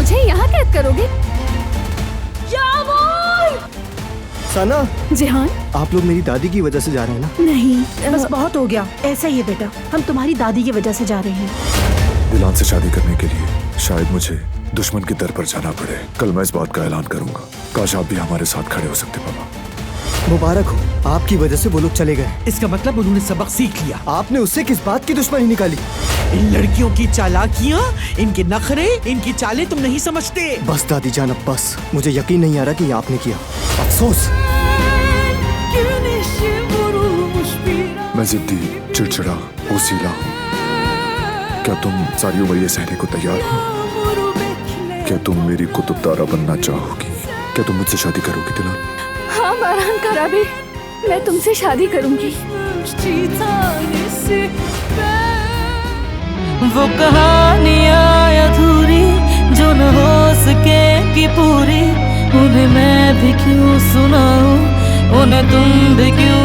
मुझे यहाँ कैद करोगे? सना, जिहान, आप लोग मेरी दादी की वजह से जा रहे हैं ना? नहीं बस बहुत हो गया। ऐसा ही है बेटा, हम तुम्हारी दादी की वजह से जा रहे हैं। दिलान से शादी करने के लिए शायद मुझे दुश्मन के दर पर जाना पड़े। कल मैं इस बात का ऐलान करूंगा। काश आप भी हमारे साथ खड़े हो सकते पापा। मुबारक हो, आपकी वजह से वो लोग चले गए। इसका मतलब उन्होंने सबक सीख लिया। आपने उससे किस बात की दुश्मनी निकाली? इन लड़कियों की चालाकियाँ, इनके नखरे, इनकी चालें तुम नहीं समझते। बस दादी जान, अब बस। मुझे यकीन नहीं आ रहा कि ये आपने किया। अफसोस। मैं जिद्दी, चिड़चिड़ा, ओसीला हूँ। क्या तुम सारी उम्र ये सहने को तैयार हो? क्या तुम मेरी कुतुबतारा बनना चाहोगी? क्या तुम मुझसे शादी करोगी दिलान? हाँ बारहान कराबी, मैं तुमसे शादी करूंगी। वो कहानियाँ अधूरी जो न हो सकेगी पूरी, उन्हें मैं भी क्यों सुनाऊं, उन्हें तुम भी क्यों